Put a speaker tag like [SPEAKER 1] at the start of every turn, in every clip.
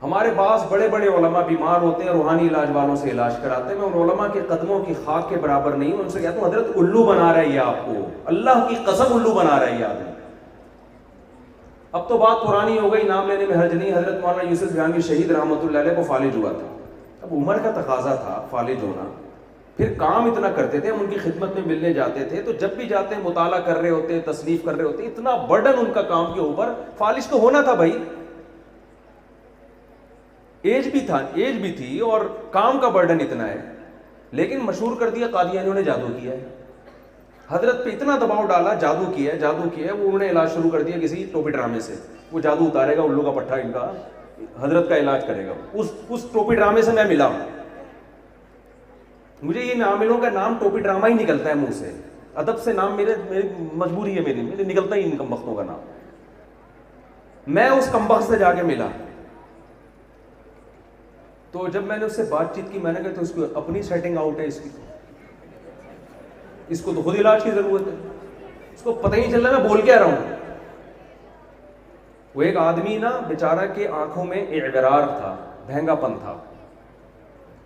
[SPEAKER 1] ہمارے پاس بڑے بڑے علماء بیمار ہوتے ہیں, روحانی علاج والوں سے علاج کراتے ہیں. میں ان علماء کے قدموں کی خاک کے برابر نہیں ہوں. ان سے کہتا ہوں حضرت الو بنا رہا ہے یہ آپ کو, اللہ کی قسم الو بنا رہا ہے یہ آدمی. اب تو بات پرانی ہو گئی, نام لینے میں حرج نہیں. حضرت مولانا یوسف جہانگیر شہید رحمۃ اللہ علیہ کو فالج ہوا تھا. اب عمر کا تقاضا تھا فالج ہونا, پھر کام اتنا کرتے تھے, ہم ان کی خدمت میں ملنے جاتے تھے, تو جب بھی جاتے مطالعہ کر رہے ہوتے, تصنیف کر رہے ہوتے, اتنا برڈن ان کا کام کے اوپر, فالج تو ہونا تھا بھائی, ایج بھی تھی اور کام کا برڈن اتنا ہے, لیکن مشہور کر دیا قادیانیوں نے جادو کیا ہے. حضرت پہ اتنا دباؤ ڈالا, جادو کیا ہے, وہ انہوں نے علاج شروع کر دیا کسی ٹوپی ڈرامے سے. وہ جادو اتارے گا, الو کا پٹھا ان کا, حضرت کا علاج کرے گا. اس ٹوپی ڈرامے سے میں ملا. مجھے یہ عاملوں کا نام ٹوپی ڈرامہ ہی نکلتا ہے منہ سے, ادب سے نام میری مجبوری ہے, میرے نکلتا ہی ان کمبختوں کا نام. میں اس کمبخت سے جا کے ملا, تو جب میں نے اس سے بات چیت کی, میں نے کہا تو اس کو اپنی سیٹنگ آؤٹ ہے, اس کو تو خود علاج کی ضرورت ہے, اس کو پتہ ہی نہیں چل رہا میں بول کیا رہا ہوں. وہ ایک آدمی نا بیچارہ کے آنکھوں میں اعورار تھا, بھینگا پن تھا.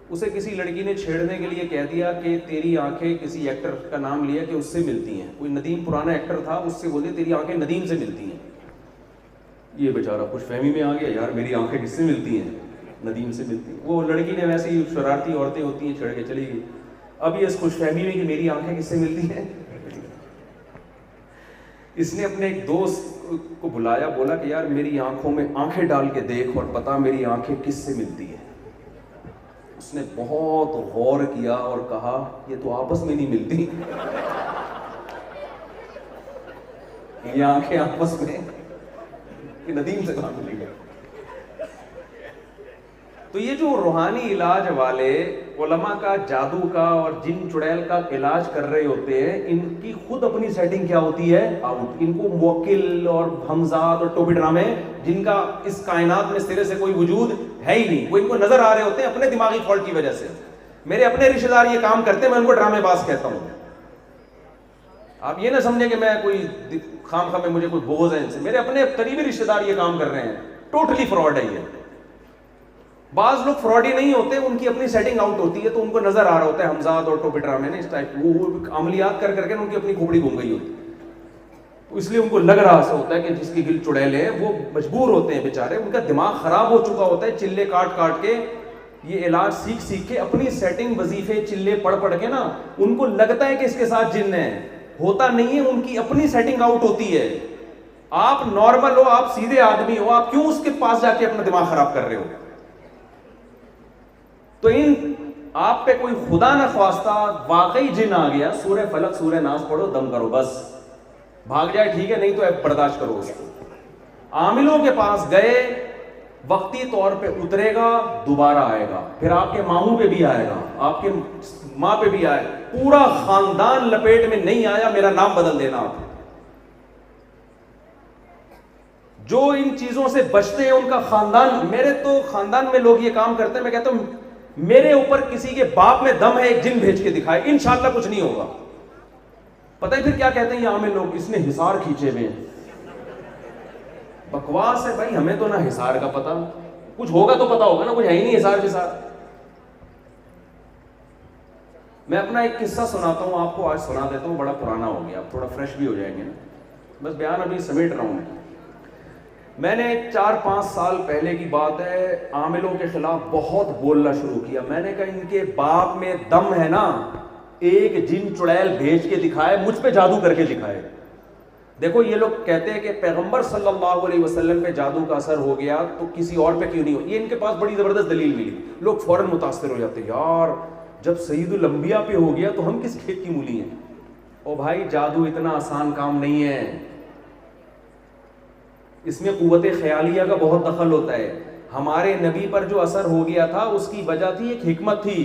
[SPEAKER 1] اسے کسی لڑکی نے چھیڑنے کے لیے کہہ دیا کہ تیری آنکھیں, کسی ایکٹر کا نام لیا کہ اس سے ملتی ہیں, کوئی ندیم پرانا ایکٹر تھا, اس سے بولے تیری آنکھیں ندیم سے ملتی ہیں. یہ بیچارہ خوش فہمی میں آ گیا, یار میری آنکھیں کس سے ملتی ہیں, ندیم سے ملتی ہیں. وہ لڑکی نے ویسے ہی, شرارتی عورتیں ہوتی ہیں, چھڑ کے چلی گئی. اب یہ اس خوش فہمی میں کہ میری آنکھیں کس سے ملتی ہیں, اس نے اپنے ایک دوست کو بلایا, بولا کہ یار میری آنکھوں میں آنکھیں ڈال کے دیکھ اور بتا میری آنکھیں کس سے ملتی ہیں. اس نے بہت غور کیا اور کہا یہ تو آپس میں نہیں ملتی, یہ آنکھیں آپس میں ندیم سے کہاں ملیں گے. تو یہ جو روحانی علاج والے علماء کا جادو کا اور جن چڑیل کا علاج کر رہے ہوتے ہیں, ان کی خود اپنی سیٹنگ کیا ہوتی ہے, آؤٹ. ان کو موکل اور ہمزاد اور ٹوپی ڈرامے, جن کا اس کائنات میں سرے سے کوئی وجود ہے ہی نہیں, وہ ان کو نظر آ رہے ہوتے ہیں اپنے دماغی فالٹ کی وجہ سے. میرے اپنے رشتے دار یہ کام کرتے ہیں, میں ان کو ڈرامے باز کہتا ہوں. آپ یہ نہ سمجھیں کہ میں کوئی خام خواہ میں مجھے کوئی بغض ہے ان سے, میرے اپنے قریبی رشتے دار یہ کام کر رہے ہیں. ٹوٹلی فراڈ ہے یہ. بعض لوگ فراڈی نہیں ہوتے, ان کی اپنی سیٹنگ آؤٹ ہوتی ہے, تو ان کو نظر آ رہا ہوتا ہے ہمزاد اور ٹوپی ڈرامے نے اس ٹائپ, وہ عملیات کر کے ان کی اپنی کھوپڑی گھوم گئی ہوتی ہے, تو اس لیے ان کو لگ رہا ایسا ہوتا ہے کہ جس کی گل چڑیلے ہیں وہ مجبور ہوتے ہیں بیچارے, ان کا دماغ خراب ہو چکا ہوتا ہے چلے کاٹ کے, یہ علاج سیکھ کے اپنی سیٹنگ وظیفے چلے پڑھ کے نا, ان کو لگتا ہے کہ اس کے ساتھ جن ہے, ہوتا نہیں ہے, ان کی اپنی سیٹنگ آؤٹ ہوتی ہے. آپ نارمل ہو, آپ سیدھے آدمی ہو, آپ کیوں اس کے پاس جا کے اپنا دماغ خراب کر رہے ہو. تو ان آپ پہ کوئی خدا نہ خواستہ واقعی جن آ گیا, سورہ فلق سورہ ناس پڑھو, دم کرو, بس بھاگ جائے ٹھیک ہے, نہیں تو برداشت کرو اس کو. عاملوں کے پاس گئے, وقتی طور پہ اترے گا, دوبارہ آئے گا, پھر آپ کے ماموں پہ بھی آئے گا, آپ کے ماں پہ بھی آئے, پورا خاندان لپیٹ میں نہیں آیا, میرا نام بدل دینا آپ. جو ان چیزوں سے بچتے ہیں ان کا خاندان, میرے تو خاندان میں لوگ یہ کام کرتے ہیں, میں کہتا ہوں میرے اوپر کسی کے باپ میں دم ہے, ایک جن بھیج کے دکھائے, انشاءاللہ کچھ نہیں ہوگا. پتہ ہے پھر کیا کہتے ہیں یہ عامل لوگ, اس نے حصار کھینچے ہوئے ہیں. بکواس ہے بھائی, ہمیں تو نہ حصار کا پتہ, کچھ ہوگا تو پتہ ہوگا نا, کچھ ہے ہی نہیں حصار. میں اپنا ایک قصہ سناتا ہوں آپ کو, آج سنا دیتا ہوں, بڑا پرانا ہو گیا, آپ تھوڑا فریش بھی ہو جائیں گے نا, بس بیان ابھی سمیٹ رہا ہوں. میں نے 4-5 سال پہلے کی بات ہے, عاملوں کے خلاف بہت بولنا شروع کیا. میں نے کہا ان کے باپ میں دم ہے نا, ایک جن چڑیل بھیج کے دکھائے, مجھ پہ جادو کر کے دکھائے. دیکھو یہ لوگ کہتے ہیں کہ پیغمبر صلی اللہ علیہ وسلم پہ جادو کا اثر ہو گیا تو کسی اور پہ کیوں نہیں ہو. یہ ان کے پاس بڑی زبردست دلیل ملی. لوگ فوراً متاثر ہو جاتے ہیں, یار جب سید الانبیاء پہ ہو گیا تو ہم کس کھیت کی مولی ہیں. او بھائی جادو اتنا آسان کام نہیں ہے, اس میں قوت خیالیہ کا بہت دخل ہوتا ہے. ہمارے نبی پر جو اثر ہو گیا تھا اس کی وجہ تھی, ایک حکمت تھی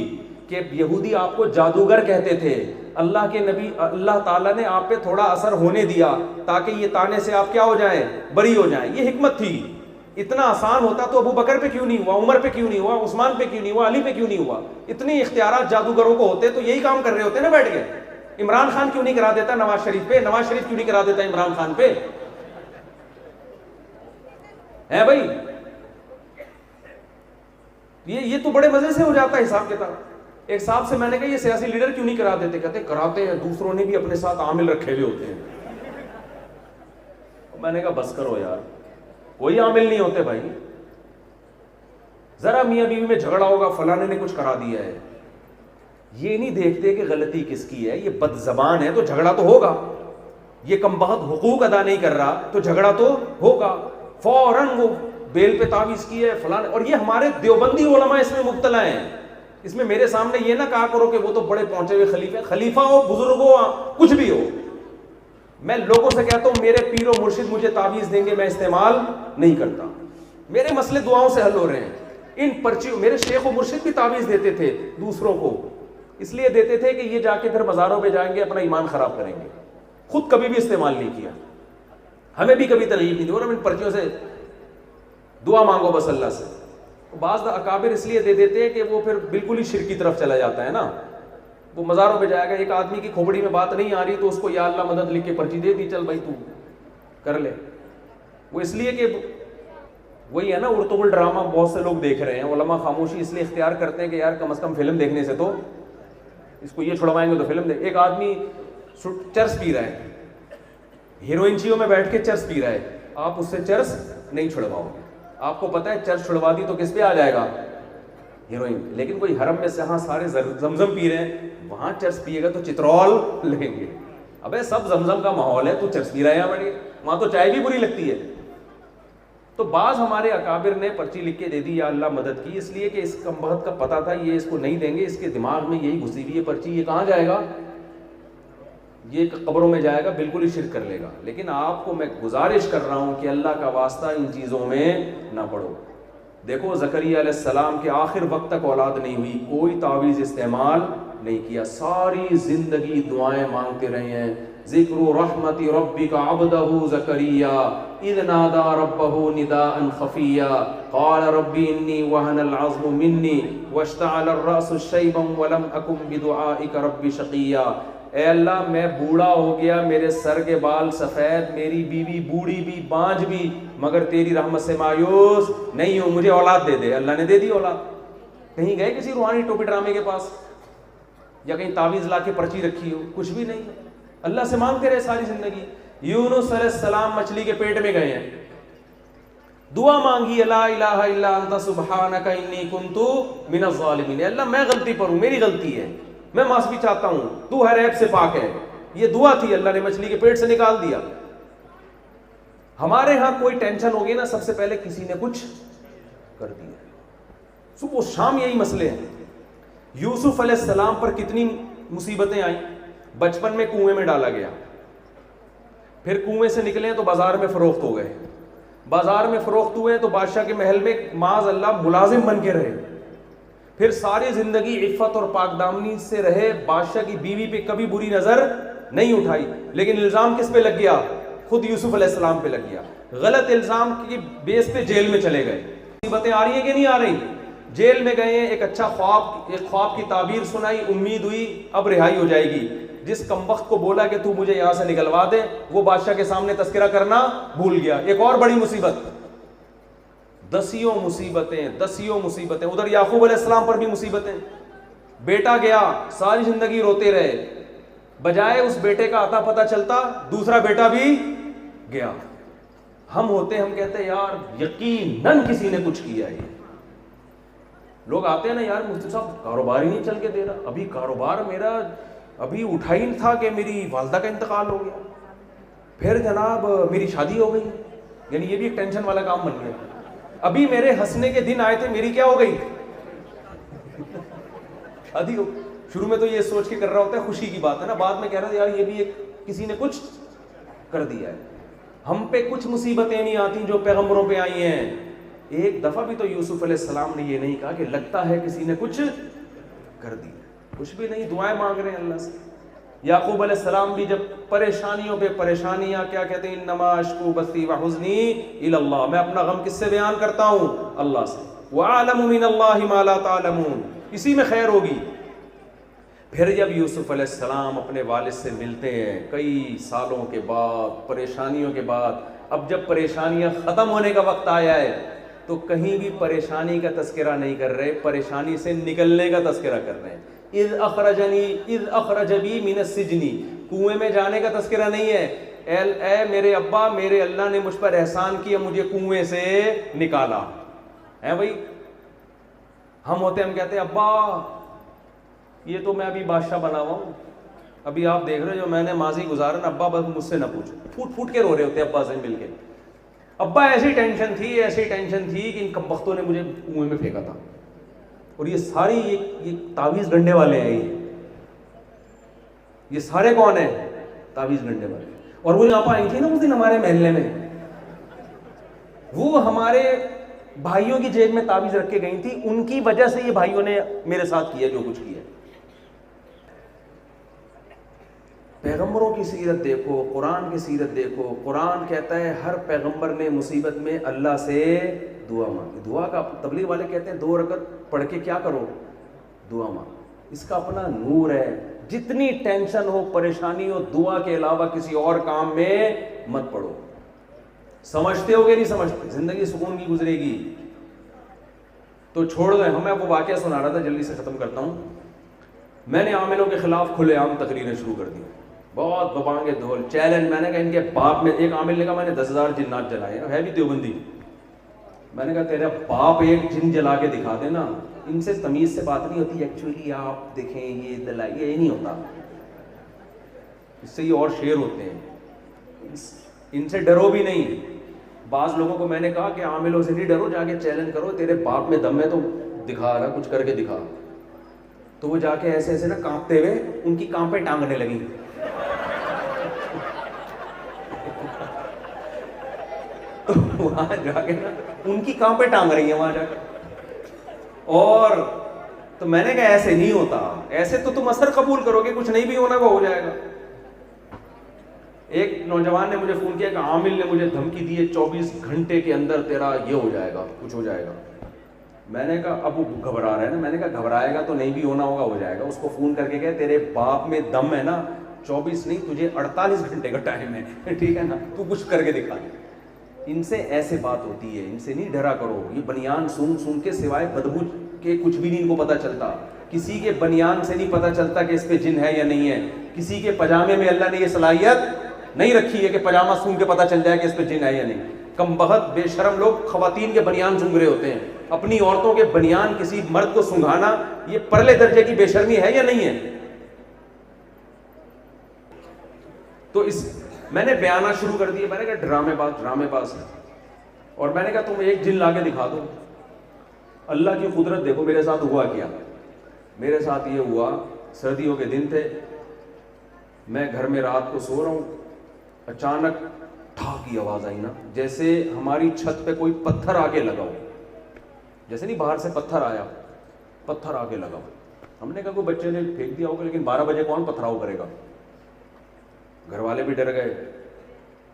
[SPEAKER 1] کہ یہودی آپ کو جادوگر کہتے تھے. اللہ کے نبی, اللہ تعالیٰ نے آپ پہ تھوڑا اثر ہونے دیا تاکہ یہ تانے سے آپ کیا ہو جائیں, بری ہو جائیں. یہ حکمت تھی. اتنا آسان ہوتا تو ابو بکر پہ کیوں نہیں ہوا, عمر پہ کیوں نہیں ہوا, عثمان پہ کیوں نہیں ہوا, علی پہ کیوں نہیں ہوا. اتنے اختیارات جادوگروں کو ہوتے تو یہی کام کر رہے ہوتے نا بیٹھ کے. عمران خان کیوں نہیں کرا دیتا نواز شریف پہ, نواز شریف کیوں نہیں کرا دیتا عمران خان پہ, ہے بھائی. یہ تو بڑے مزے سے ہو جاتا ہے حساب کتاب. ایک صاحب سے میں نے کہا یہ سیاسی لیڈر کیوں نہیں کرا دیتے؟ کہتے کراتے ہیں, دوسروں نے بھی اپنے ساتھ عامل رکھے ہوئے ہوتے ہیں. میں نے کہا بس کرو یار, کوئی عامل نہیں ہوتے بھائی. ذرا میاں بیوی میں جھگڑا ہوگا, فلانے نے کچھ کرا دیا ہے, یہ نہیں دیکھتے کہ غلطی کس کی ہے. یہ بد زبان ہے تو جھگڑا تو ہوگا, یہ کم بخت حقوق ادا نہیں کر رہا تو جھگڑا تو ہوگا. فوراً وہ بیل پہ تعویذ کی ہے فلاں. اور یہ ہمارے دیوبندی علماء اس میں مبتلا ہیں. اس میں میرے سامنے یہ نہ کہا کرو کہ وہ تو بڑے پہنچے ہوئے خلیفہ, خلیفہ ہو, بزرگ ہو, کچھ بھی ہو. میں لوگوں سے کہتا ہوں میرے پیر و مرشد مجھے تعویذ دیں گے, میں استعمال نہیں کرتا. میرے مسئلے دعاؤں سے حل ہو رہے ہیں. ان پرچیوں, میرے شیخ و مرشد بھی تعویذ دیتے تھے دوسروں کو, اس لیے دیتے تھے کہ یہ جا کے پھر مزاروں پہ جائیں گے اپنا ایمان خراب کریں گے. خود کبھی بھی استعمال نہیں کیا, ہمیں بھی کبھی ترغیب نہیں دی, اور ہم ان پرچیوں سے دعا مانگو بس اللہ سے. بعض اکابر اس لیے دے دیتے ہیں کہ وہ پھر بالکل ہی شرک کی طرف چلا جاتا ہے نا. وہ مزاروں پہ جائے گا, ایک آدمی کی کھوپڑی میں بات نہیں آ رہی تو اس کو یا اللہ مدد لکھ کے پرچی دے دی, چل بھائی تو کر لے. وہ اس لیے کہ وہی ہے نا ارطغرل ڈرامہ بہت سے لوگ دیکھ رہے ہیں. علماء خاموشی اس لیے اختیار کرتے ہیں کہ یار کم از کم فلم دیکھنے سے تو اس کو یہ چھڑوائیں گے تو فلم دیکھ. ایک آدمی چرس پی رہا ہے, ہیروئنچیوں میں بیٹھ کے چرس پی رہا ہے, آپ اس سے چرس نہیں چھڑواؤ گے. آپ کو پتا ہے چرس چھڑوا دی تو کس پہ آ جائے گا؟ ہیروئن. لیکن کوئی حرم میں سے ہاں سارے زمزم پی رہے ہیں, وہاں چرس پیے گا تو چترول لیں گے. ابے سب زمزم کا ماحول ہے, تو چرس پی رہا ہے یہاں بڑی, وہاں تو چائے بھی بری لگتی ہے. تو بعض ہمارے اکابر نے پرچی لکھ کے دے دی یا اللہ مدد کی, اس لیے کہ اس کم بخت کا پتا تھا یہ اس کو نہیں دیں گے. اس کے دماغ میں یہی گھسی ہوئی ہے پرچی, یہ کہاں جائے گا؟ یہ قبروں میں جائے گا, بالکل ہی شرک کر لے گا. لیکن آپ کو میں گزارش کر رہا ہوں کہ اللہ کا واسطہ ان چیزوں میں نہ پڑو. دیکھو زکریا علیہ السلام کے آخر وقت تک اولاد نہیں ہوئی, کوئی تعویذ استعمال نہیں کیا, ساری زندگی دعائیں مانگتے رہے ہیں. ذکر رحمت ربک عبدہ زکریا اذ نادى ربه نداء خفیا قال رب انی وهن العظم منی واشتعل الرأس شیبا ولم اکن بدعائک رب شقیا. اے اللہ میں بوڑھا ہو گیا, میرے سر کے بال سفید, میری بیوی بوڑھی بھی بانجھ بھی, مگر تیری رحمت سے مایوس نہیں ہوں, مجھے اولاد دے دے. اللہ نے دے دی اولاد. کہیں گئے کسی روحانی ٹوپی ڈرامے کے پاس یا کہیں تعویذ لا کے پرچی رکھی ہو؟ کچھ بھی نہیں. اللہ سے مانگتے رہے ساری زندگی. یونس علیہ السلام مچھلی کے پیٹ میں گئے ہیں, دعا مانگی لا الہ الا انت سبحانک انی کنت من الظالمین. اللہ میں غلطی پر ہوں, میری غلطی ہے, میں معافی چاہتا ہوں, تو ہر عیب سے پاک ہے. یہ دعا تھی, اللہ نے مچھلی کے پیٹ سے نکال دیا. ہمارے ہاں کوئی ٹینشن ہوگی نا, سب سے پہلے کسی نے کچھ کر دیا. صبح و شام یہی مسئلے ہیں. یوسف علیہ السلام پر کتنی مصیبتیں آئیں. بچپن میں کنویں میں ڈالا گیا, پھر کنویں سے نکلے تو بازار میں فروخت ہو گئے, بازار میں فروخت ہوئے تو بادشاہ کے محل میں معاذ اللہ ملازم بن کے رہے, پھر ساری زندگی عفت اور پاک دامنی سے رہے, بادشاہ کی بیوی پہ کبھی بری نظر نہیں اٹھائی. لیکن الزام کس پہ لگ گیا؟ خود یوسف علیہ السلام پہ لگ گیا. غلط الزام کی بیس پہ جیل میں چلے گئے. مصیبتیں آ رہی ہیں کہ نہیں آ رہی؟ جیل میں گئے, ایک اچھا ایک خواب کی تعبیر سنائی, امید ہوئی اب رہائی ہو جائے گی. جس کمبخت کو بولا کہ تو مجھے یہاں سے نکلوا دے, وہ بادشاہ کے سامنے تذکرہ کرنا بھول گیا. ایک اور بڑی مصیبت, دسیوں مصیبتیں. ادھر یعقوب علیہ السلام پر بھی مصیبتیں. بیٹا گیا, ساری زندگی روتے رہے, بجائے اس بیٹے کا عطا پتہ چلتا دوسرا بیٹا بھی گیا. ہم ہوتے, ہم کہتے ہیں یار یقیناً کسی نے کچھ کیا ہے. لوگ آتے ہیں نا, یار مفتی صاحب کاروبار ہی نہیں چل کے دے رہا, ابھی کاروبار میرا ابھی اٹھا ہی تھا کہ میری والدہ کا انتقال ہو گیا, پھر جناب میری شادی ہو گئی. یعنی یہ بھی ایک ٹینشن والا کام بن گیا. ابھی میرے ہنسنے کے دن آئے تھے, میری کیا ہو گئی؟ شادی ہو. شروع میں تو یہ سوچ کے کر رہا ہوتا ہے خوشی کی بات ہے نا, بعد میں کہہ رہا ہے یار یہ بھی ایک کسی نے کچھ کر دیا ہے. ہم پہ کچھ مصیبتیں نہیں آتی جو پیغمبروں پہ آئی ہیں. ایک دفعہ بھی تو یوسف علیہ السلام نے یہ نہیں کہا کہ لگتا ہے کسی نے کچھ کر دیا, کچھ بھی نہیں. دعائیں مانگ رہے ہیں اللہ سے. یعقوب علیہ السلام بھی جب پریشانیوں پہ پریشانیاں, کیا کہتے ہیں, انما اشکو بثی وحزنی الی اللہ, میں اپنا غم کس سے بیان کرتا ہوں؟ اللہ سے. وَأَعْلَمُ مِنَ اللَّهِ مَا لَا تَعْلَمُونَ, اسی میں خیر ہوگی. پھر جب یوسف علیہ السلام اپنے والد سے ملتے ہیں کئی سالوں کے بعد, پریشانیوں کے بعد, اب جب پریشانیاں ختم ہونے کا وقت آیا ہے تو کہیں بھی پریشانی کا تذکرہ نہیں کر رہے, پریشانی سے نکلنے کا تذکرہ کر رہے ہیں. اذ اخرجنی من السجن, کنویں میں جانے کا تذکرہ نہیں ہے. اے میرے ابا, میرے اللہ نے مجھ پر احسان کیا, مجھے کنویں سے نکالا ہے. بھائی ہم ہوتے, ہم کہتے ہیں ابا یہ تو میں ابھی بادشاہ بنا ہوا ہوں, ابھی آپ دیکھ رہے جو میں نے ماضی گزارا نا, ابا بس مجھ سے نہ پوچھو. پھوٹ پھوٹ کے رو رہے ہوتے ابا سے مل کے, ابا ایسی ٹینشن تھی کہ ان کمبختوں نے مجھے کنویں میں پھینکا تھا. اور یہ ساری یہ تعویذ گنڈے والے ہیں, یہ سارے کون ہیں؟ تعویذ گنڈے والے. اور وہ یہاں پہ آئی تھی نا اس دن ہمارے محلے میں, وہ ہمارے بھائیوں کی جیب میں تعویذ رکھ کے گئی تھی, ان کی وجہ سے یہ بھائیوں نے میرے ساتھ کیا جو کچھ کیا. پیغمبروں کی سیرت دیکھو, قرآن کی سیرت دیکھو. قرآن کہتا ہے ہر پیغمبر نے مصیبت میں اللہ سے دعا مانگی. دعا کا تبلیغ والے کہتے ہیں 2 رکعت پڑھ کے کیا کرو, دعا مانگو. اس کا اپنا نور ہے. جتنی ٹینشن ہو, پریشانی ہو, دعا کے علاوہ کسی اور کام میں مت پڑو. سمجھتے ہو کہ نہیں سمجھتے؟ زندگی سکون کی گزرے گی تو چھوڑ دیں. ہمیں وہ واقعہ سنا رہا تھا, جلدی سے ختم کرتا ہوں. میں نے عاملوں کے خلاف کھلے عام تقریریں شروع کر دی, بہت ببانگے دھول چیلنج. میں نے کہا ان کے باپ میں, ایک عامل نے کہا میں نے 10,000 جنات جلائے, ہے بھی دیوبندی. میں نے کہا تیرا باپ ایک جن جلا کے دکھا دے نا. ان سے تمیز سے بات نہیں ہوتی. ایکچولی آپ دیکھیں یہ دلائیے, یہ نہیں ہوتا. اس سے یہ اور شیر ہوتے ہیں, ان سے ڈرو بھی نہیں. بعض لوگوں کو میں نے کہا کہ عاملوں سے نہیں ڈرو, جا کے چیلنج کرو, تیرے باپ میں دم ہے تو دکھا رہا, کچھ کر کے دکھا. تو وہ جا کے ایسے ایسے نا کانپتے ہوئے ان کی کانپیں ٹانگنے لگی. وہاں جا کے نا ان کی کانپیں ٹانگ رہی ہیں وہاں جا کے. اور تو میں نے کہا ایسے نہیں ہوتا, ایسے تو تم اثر قبول کرو گے, کچھ نہیں بھی ہونا وہ ہو جائے گا. ایک نوجوان نے مجھے فون کیا کہ عامل نے مجھے دھمکی دی ہے 24 گھنٹے کے اندر تیرا یہ ہو جائے گا, کچھ ہو جائے گا. میں نے کہا اب وہ گھبرا رہا ہے نا, میں نے کہا گھبرائے گا تو نہیں بھی ہونا ہوگا, ہو جائے گا. اس کو فون کر کے کہے تیرے باپ میں دم ہے نا, 24 نہیں تجھے 48 گھنٹے کا ٹائم ہے, ٹھیک ہے نا, تو کچھ کر کے دکھا. ان سے ایسے بات ہوتی ہے, ان سے نہیں ڈرا کرو. یہ بنیان سن کے سوائے بدبو کے کچھ بھی نہیں ان کو پتہ چلتا. کسی کے بنیان سے نہیں پتہ چلتا کہ اس پہ جن ہے یا نہیں ہے. کسی کے پجامے میں اللہ نے یہ صلاحیت نہیں رکھی ہے کہ پجامہ سون کے پتہ چل جائے کہ اس پہ جن ہے یا نہیں. کم بخت بے شرم لوگ خواتین کے بنیان سونگ رہے ہوتے ہیں. اپنی عورتوں کے بنیان کسی مرد کو سنگھانا یہ پرلے درجے کی بے شرمی ہے یا نہیں ہے؟ تو میں نے بیانات شروع کر دیے. میں نے کہا ڈرامے باز ہے. اور میں نے کہا تم ایک جن لا کے دکھا دو. اللہ کی قدرت دیکھو میرے ساتھ ہوا کیا. میرے ساتھ یہ ہوا, سردیوں کے دن تھے, میں گھر میں رات کو سو رہا ہوں, اچانک ٹھا کی آواز آئی نا, جیسے ہماری چھت پہ کوئی پتھر آ کے لگا ہو. جیسے نہیں باہر سے پتھر آیا, پتھر آ کے لگا ہو. ہم نے کہا کوئی بچے نے پھینک دیا ہوگا, لیکن 12 بجے کون پتھراؤ کرے گا. گھر والے بھی ڈر گئے.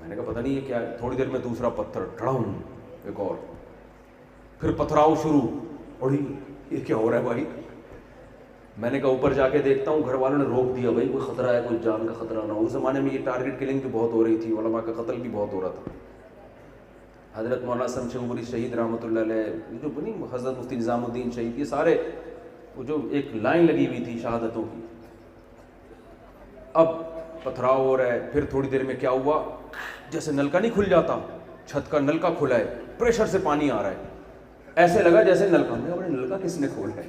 [SPEAKER 1] میں نے کہا پتہ نہیں یہ کیا ہے. تھوڑی دیر میں دوسرا پتھر, ڈھڑم, ایک اور, پھر پتھراؤ شروع. اور یہ کیا ہو رہا ہے بھائی. میں نے کہا اوپر جا کے دیکھتا ہوں. گھر والوں نے روک دیا, بھائی کوئی خطرہ ہے, کوئی جان کا خطرہ نہ ہو. اس زمانے میں یہ ٹارگٹ کلنگ بھی بہت ہو رہی تھی, علماء کا قتل بھی بہت ہو رہا تھا. حضرت مولانا شمشیرپوری شہید رحمۃ اللہ علیہ, جو بنی حضرت مفتی نظام الدین شہید, یہ سارے وہ جو ایک لائن لگی ہوئی تھی شہادتوں کی. اب پتھراؤ ہو رہا ہے. پھر تھوڑی دیر میں کیا ہوا, جیسے نلکا نہیں کھل جاتا, چھت کا نلکا کھلا ہے, پریشر سے پانی آ رہا ہے. ایسے لگا جیسے نلکا, میں بولے نلکا کس نے کھولا ہے,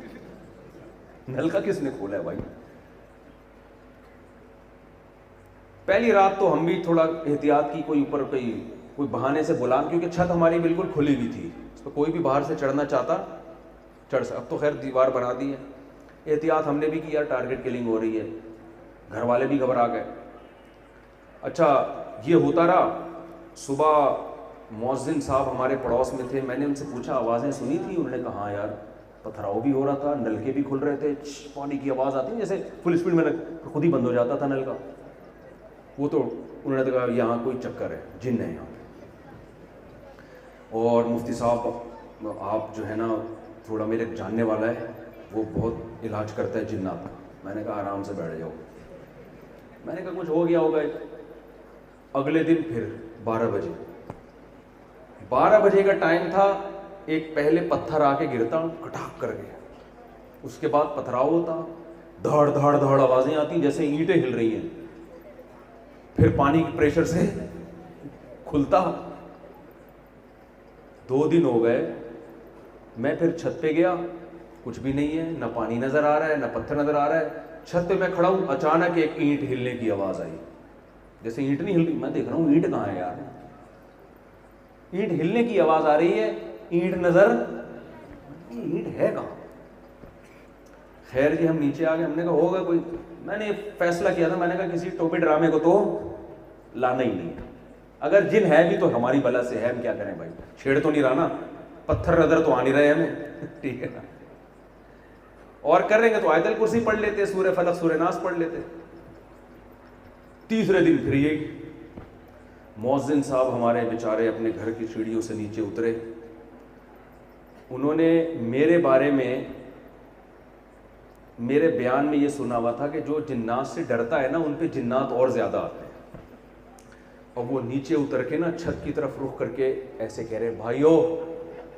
[SPEAKER 1] نلکا کس نے کھولا ہے بھائی. پہلی رات تو ہم بھی تھوڑا احتیاط کی, کوئی اوپر کوئی بہانے سے بلا, کیونکہ چھت ہماری بالکل کھلی ہوئی تھی, اس پہ کوئی بھی باہر سے چڑھنا چاہتا چڑھ سکتا. اب تو خیر دیوار بنا دی ہے. احتیاط ہم نے بھی کیا, ٹارگٹ کلنگ ہو رہی ہے. گھر والے بھی گھبرا گئے. اچھا یہ ہوتا رہا. صبح مؤذن صاحب ہمارے پڑوس میں تھے, میں نے ان سے پوچھا آوازیں سنی تھی. انہوں نے کہا ہاں یار, پتھراؤ بھی ہو رہا تھا, نلکے بھی کھل رہے تھے, پانی کی آواز آتی جیسے فل اسپیڈ میں خود ہی بند ہو جاتا تھا نلکا. وہ تو انہوں نے کہا یہاں کوئی چکر ہے, جن ہے یہاں. اور مفتی صاحب آپ جو ہے نا تھوڑا میرے جاننے والا ہے, وہ بہت علاج کرتا ہے جنات کا. میں نے کہا آرام سے بیٹھ جاؤ. میں نے کہا کچھ ہو گیا ہوگا. اگلے دن پھر 12 بجے کا ٹائم تھا. ایک پہلے پتھر آ کے گرتا کٹاک کر کے, اس کے بعد پتھراؤ ہوتا, دھڑ دھڑ دھڑ آوازیں آتی جیسے اینٹیں ہل رہی ہیں, پھر پانی کے پریشر سے کھلتا. 2 دن ہو گئے, میں پھر چھت پہ گیا, کچھ بھی نہیں ہے, نہ پانی نظر آ رہا ہے نہ پتھر نظر آ رہا ہے. چھت پہ میں کھڑا ہوں, اچانک ایک اینٹ ہلنے کی آواز آئی, جیسے اینٹ نہیں ہل رہی, میں دیکھ رہا ہوں اینٹ کہاں ہے یار, اینٹ ہلنے کی آواز آ رہی ہے, اینٹ نظر, اینٹ ہے کہاں. خیر جی ہم نیچے آ گئے, ہم نے کہا ہوگا کوئی, میں نے فیصلہ کیا تھا, میں نے کہا کسی ٹوپی ڈرامے کو تو لانا ہی نہیں, اگر جن ہے بھی تو ہماری بلا سے ہے, ہم کیا کریں بھائی, چھیڑ تو نہیں رہا نا, پتھر نظر تو آ نہیں رہے ہمیں, ٹھیک ہے نا, اور کر رہیں گے تو آیت الکرسی پڑھ لیتے, سورہ فلق سورہ ناس پڑھ لیتے. تیسرے دن پھر یہ مؤذن صاحب ہمارے بیچارے اپنے گھر کی سیڑھیوں سے نیچے اترے, انہوں نے میرے بارے میں میرے بیان میں یہ سنا ہوا تھا کہ جو جنات سے ڈرتا ہے نا ان پہ جنات اور زیادہ آتے ہیں, اور وہ نیچے اتر کے نا چھت کی طرف رخ کر کے ایسے کہہ رہے, بھائیو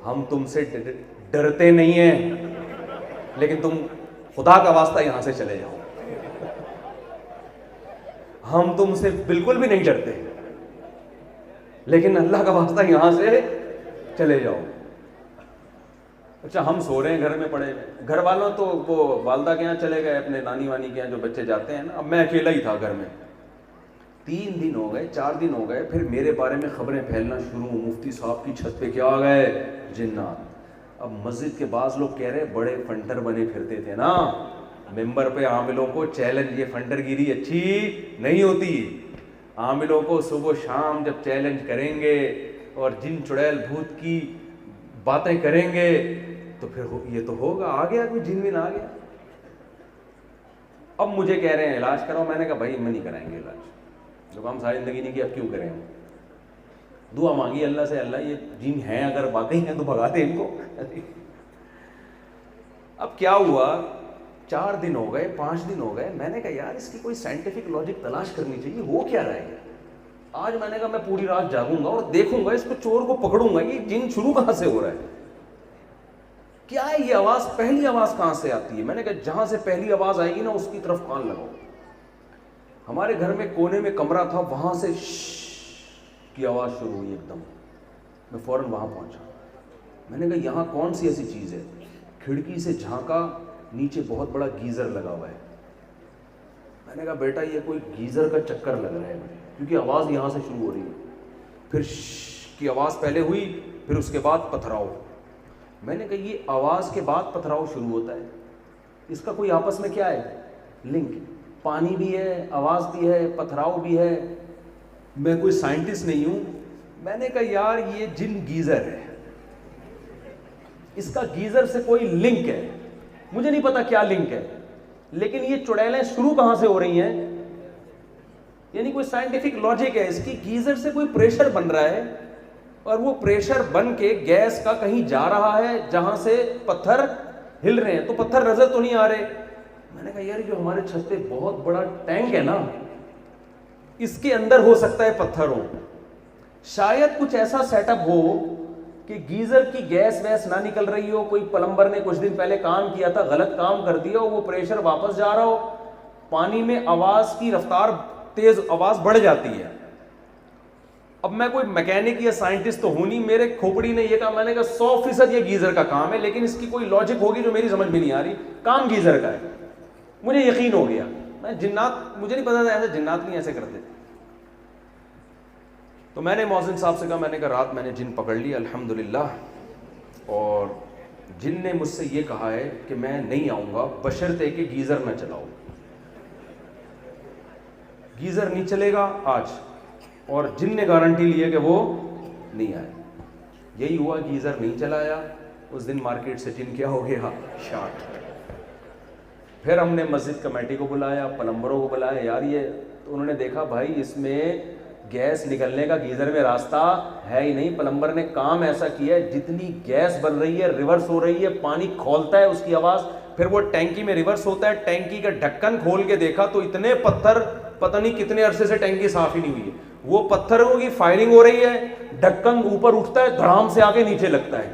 [SPEAKER 1] ہم تم سے ڈرتے نہیں ہیں, لیکن تم خدا کا واسطہ یہاں سے چلے جاؤ, ہم تم سے بالکل بھی نہیں ڈرتے, لیکن اللہ کا واسطہ یہاں سے چلے جاؤ. اچھا ہم سو رہے ہیں گھر میں پڑے, گھر والوں تو وہ والدہ کے یہاں چلے گئے, اپنے نانی وانی کے یہاں جو بچے جاتے ہیں نا, اب میں اکیلا ہی تھا گھر میں. 3 دن ہو گئے, 4 دن ہو گئے, پھر میرے بارے میں خبریں پھیلنا شروع, مفتی صاحب کی چھت پہ کیا آ گئے, جنات. اب مسجد کے بعض لوگ کہہ رہے بڑے فنٹر بنے پھرتے تھے نا, ممبر پہ عاملوں کو چیلنج, یہ فنٹر گیری اچھی نہیں ہوتی, عاملوں کو صبح شام جب چیلنج کریں گے اور جن چڑیل بھوت کی باتیں کریں گے تو پھر یہ تو ہوگا, آ گیا کوئی جن ون آ گیا. اب مجھے کہہ رہے ہیں علاج کراؤ, میں نے کہا بھائی میں نہیں کرائیں گے علاج, جب ہم ساری زندگی نہیں کی اب کیوں کریں ہم. دعا مانگی اللہ سے, اللہ یہ جن ہیں اگر واقعی ہیں تو بھگا دے ان کو. اب کیا ہوا, 4 دن ہو گئے, 5 دن ہو گئے, میں نے کہا یار اس کی کوئی سائنٹیفک لاجک تلاش کرنی چاہیے, ہو کیا رہا ہے آج. میں نے کہا میں پوری رات جاگوں گا اور دیکھوں گا اس کو, چور کو پکڑوں گا, یہ جن شروع کہاں سے ہو رہا ہے, کیا ہے یہ آواز, پہلی آواز کہاں سے آتی ہے. میں نے کہا جہاں سے پہلی آواز آئے گی نا اس کی طرف کان لگاؤ. ہمارے گھر میں کونے میں کمرہ تھا, وہاں سے کی آواز شروع ہوئی ایک دم, میں فوراً وہاں پہنچا. میں نے کہا یہاں کون سی ایسی چیز ہے, کھڑکی سے جھانکا, نیچے بہت بڑا گیزر لگا ہوا ہے. میں نے کہا بیٹا یہ کوئی گیزر کا چکر لگ رہا ہے, کیونکہ آواز یہاں سے شروع ہو رہی ہے. پھر کی آواز پہلے ہوئی, پھر اس کے بعد پتھراؤ. میں نے کہا یہ آواز کے بعد پتھراؤ شروع ہوتا ہے, اس کا کوئی آپس میں کیا ہے لنک, پانی بھی ہے, آواز بھی ہے, پتھراؤ بھی ہے. میں کوئی سائنٹسٹ نہیں ہوں. میں نے کہا یار یہ جن گیزر ہے, اس کا گیزر سے کوئی لنک ہے, مجھے نہیں پتا کیا لنک ہے, لیکن یہ چڑیلیں شروع کہاں سے ہو رہی ہیں, یعنی کوئی سائنٹیفک لاجک ہے اس کی. گیزر سے کوئی پریشر بن رہا ہے, اور وہ پریشر بن کے گیس کا کہیں جا رہا ہے جہاں سے پتھر ہل رہے ہیں, تو پتھر نظر تو نہیں آ رہے. میں نے کہا یار جو ہمارے چھت پہ بہت بڑا ٹینک ہے نا, اس کے اندر ہو سکتا ہے پتھر ہو, شاید کچھ ایسا سیٹ اپ ہو کہ گیزر کی گیس ویس نہ نکل رہی ہو, کوئی پلمبر نے کچھ دن پہلے کام کیا تھا, غلط کام کر دیا, وہ پریشر واپس جا رہا ہو, پانی میں آواز کی رفتار تیز, آواز بڑھ جاتی ہے. اب میں کوئی میکینک یا سائنٹسٹ تو ہوں نہیں, میرے کھوپڑی نے یہ کہا, میں نے کہا 100% یہ گیزر کا کام ہے, لیکن اس کی کوئی لاجک ہوگی جو میری سمجھ میں نہیں آ رہی, کام گیزر کا ہے. مجھے یقین ہو گیا, میں جنات, مجھے نہیں پتا تھا ایسے جنات نہیں ایسے کرتے. تو میں نے مؤذن صاحب سے کہا, میں نے کہا رات میں نے جن پکڑ لی الحمدللہ, اور جن نے مجھ سے یہ کہا ہے کہ میں نہیں آؤں گا بشرطے کہ گیزر نہ چلاؤ. گیزر نہیں چلے گا آج, اور جن نے گارنٹی لی ہے کہ وہ نہیں آئے. یہی ہوا, گیزر نہیں چلایا. اس دن مارکیٹ سے جن کیا ہو گیا, شارٹ. پھر ہم نے مسجد کمیٹی کو بلایا, پلمبروں کو بلایا, یار یہ, تو انہوں نے دیکھا بھائی اس میں گیس نکلنے کا گیزر میں راستہ ہے ہی نہیں. پلمبر نے کام ایسا کیا ہے, جتنی گیس بن رہی ہے ریورس ہو رہی ہے, پانی کھولتا ہے اس کی آواز, پھر وہ ٹینکی میں ریورس ہوتا ہے. ٹینکی کا ڈھکن کھول کے دیکھا تو اتنے پتھر, پتہ نہیں کتنے عرصے سے ٹینکی صاف ہی نہیں ہوئی ہے. وہ پتھروں کی فائرنگ ہو رہی ہے, ڈھکن اوپر اٹھتا ہے, دھڑام سے آ کے نیچے لگتا ہے.